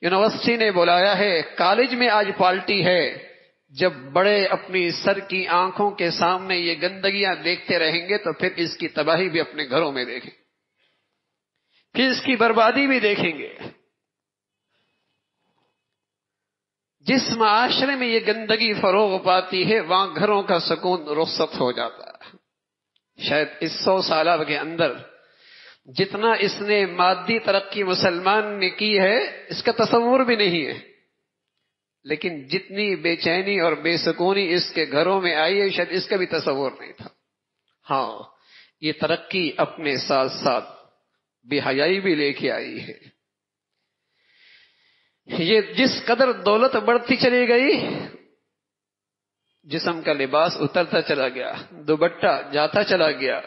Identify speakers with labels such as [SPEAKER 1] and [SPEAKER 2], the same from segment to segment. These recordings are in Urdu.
[SPEAKER 1] یونیورسٹی نے بلایا ہے، کالج میں آج پارٹی ہے، جب بڑے اپنی سر کی آنکھوں کے سامنے یہ گندگیاں دیکھتے رہیں گے تو پھر اس کی تباہی بھی اپنے گھروں میں دیکھیں، پھر اس کی بربادی بھی دیکھیں گے۔ جس معاشرے میں یہ گندگی فروغ پاتی ہے وہاں گھروں کا سکون رخصت ہو جاتا ہے۔ شاید اس 100 سالہ کے اندر جتنا اس نے مادی ترقی مسلمان نے کی ہے اس کا تصور بھی نہیں ہے، لیکن جتنی بے چینی اور بے سکونی اس کے گھروں میں آئی ہے شاید اس کا بھی تصور نہیں تھا۔ ہاں، یہ ترقی اپنے ساتھ ساتھ بے حیائی بھی لے کے آئی ہے۔ یہ جس قدر دولت بڑھتی چلی گئی، جسم کا لباس اترتا چلا گیا، دوپٹہ جاتا چلا گیا،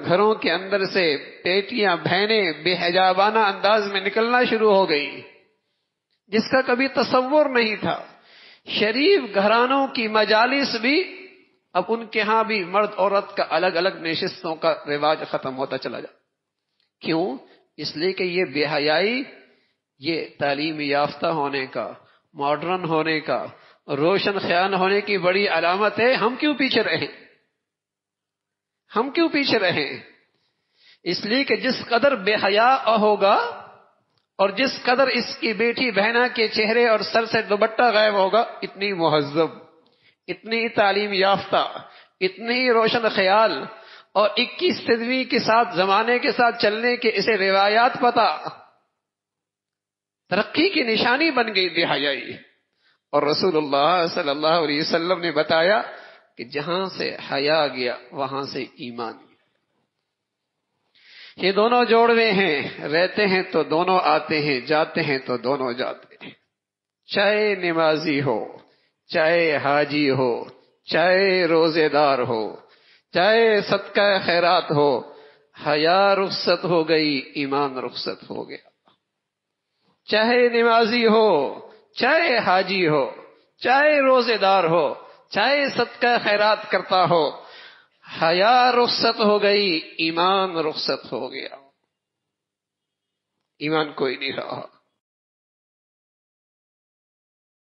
[SPEAKER 1] گھروں کے اندر سے بیٹیاں بہنیں بے حجابانہ انداز میں نکلنا شروع ہو گئی، جس کا کبھی تصور نہیں تھا۔ شریف گھرانوں کی مجالس بھی اب ان کے ہاں بھی مرد عورت کا الگ الگ نشستوں کا رواج ختم ہوتا چلا جا۔ کیوں؟ اس لیے کہ یہ بے حیائی، یہ تعلیم یافتہ ہونے کا، ماڈرن ہونے کا، روشن خیال ہونے کی بڑی علامت ہے۔ ہم کیوں پیچھے رہیں؟ ہم کیوں پیچھے رہیں؟ اس لیے کہ جس قدر بے حیا ہوگا اور جس قدر اس کی بیٹی بہنا کے چہرے اور سر سے دوپٹہ غائب ہوگا، اتنی مہذب، اتنی تعلیم یافتہ، اتنی روشن خیال اور 21 صدی کے ساتھ زمانے کے ساتھ چلنے کے اسے روایات پتہ، ترقی کی نشانی بن گئی بے حیائی۔ اور رسول اللہ صلی اللہ علیہ وسلم نے بتایا کہ جہاں سے حیا گیا وہاں سے ایمان گیا۔ یہ دونوں جوڑوے ہیں، رہتے ہیں تو دونوں آتے ہیں، جاتے ہیں تو دونوں جاتے ہیں۔ چاہے نمازی ہو، چاہے حاجی ہو، چاہے روزے دار ہو، چاہے صدقہ خیرات ہو، حیا رخصت ہو گئی، ایمان رخصت ہو گیا۔ چاہے نمازی ہو، چاہے حاجی ہو، چاہے روزے دار ہو، چاہے صدقہ خیرات کرتا ہو، حیا رخصت ہو گئی، ایمان رخصت ہو گیا۔ ایمان کوئی نہیں رہا۔